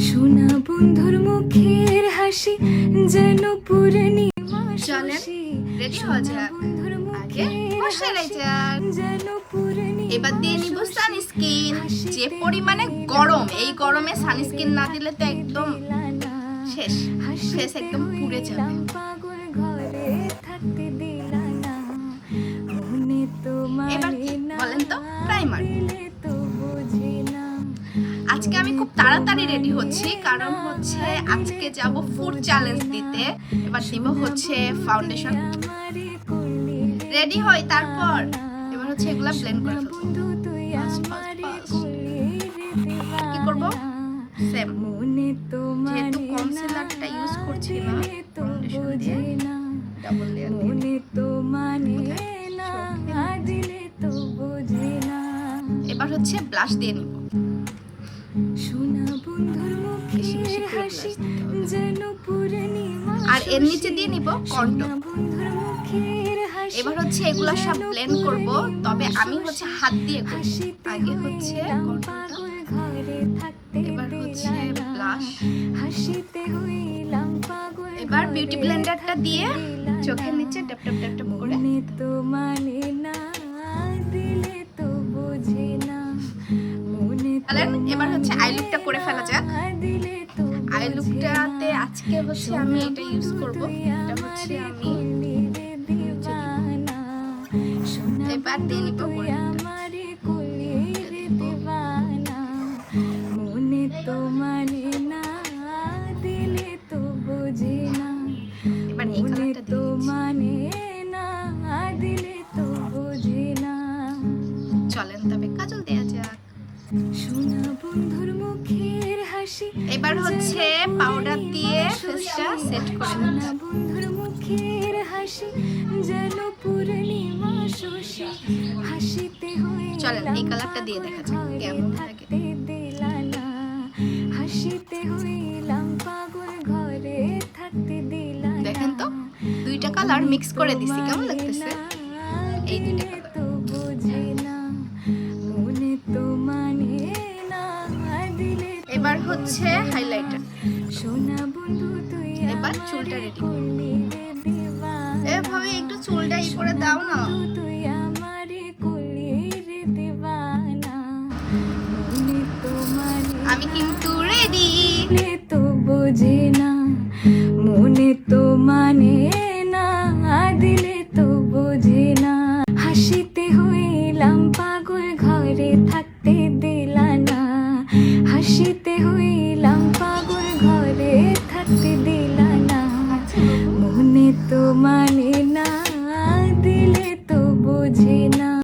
সোনা বন্ধুর মুখের হাসি যেন পূর্ণিমা। চলেন রেডি হওয়া যাক। আগে মশালাই যাক। এবার দিয়ে নিব সানস্ক্রিন। যে পরিমাণে গরম, এই গরমে সানস্ক্রিন না দিলে তো একদম শেষ, ফেস একদম পুড়ে যাবে। এবার বলেন তো প্রাইমার। আজকে আমি খুব তাড়াতাড়ি রেডি হচ্ছি, কারণ হচ্ছে আজকে যাব ফুড চ্যালেঞ্জ দিতে। এবার দিব হচ্ছে ফাউন্ডেশন। রেডি হই, তারপর এবার হচ্ছে এগুলা ব্লেন্ড করে ফেলবো। কি করব? সেম, যেহেতু কনসিলারটা ইউজ করছি না, ফাউন্ডেশন দিয়ে ডাবল লেয়ার দিয়ে। এবার হচ্ছে ব্লাশ দিয়ে নিব। আর এর নিচে দিয়ে নিব কন্টুর। এবার হচ্ছে এগুলা সব ব্লেন্ড করব, তবে আমি হচ্ছে হাত দিয়ে করব। আগে হচ্ছে এবার হচ্ছে ব্লাশ। এবার বিউটি ব্লেন্ডারটা দিয়ে চোখের নিচে ট্যাপ ট্যাপ ট্যাপ ট্যাপ করে। এবার হচ্ছে আই লুকটা করে ফেলা যাক। আই লুকটাতে আজকে হচ্ছে আমি এটা ইউজ করব। এটা হচ্ছে আমি এবার দিয়ে নিব। এবার এই কালারটা দিয়ে চলেন তবে কাজল দেয়া যাক। এবার হচ্ছে পাউডার দিয়ে ফেসটা সেট করে নেব। চলেন এই কালারটা দিয়ে দেখা যাক কেমন লাগে। দেখেন তো দুইটা কালার মিক্স করে দিছি, কেমন লাগতেছে? এই দুইটা কালার। এবার হচ্ছে হাইলাইটার। এবার চুলটা রেডি করব। এভাবে একটু চুলটা ই করে দাও না। আমি কিন্তু রেডি। তো বোঝে না মনে তো মানে না, দিলে তো বোঝে না। হাসিতে হইলাম পাগল, ঘরে থাকতে দিলা না। হাসিতে হইলাম পাগল।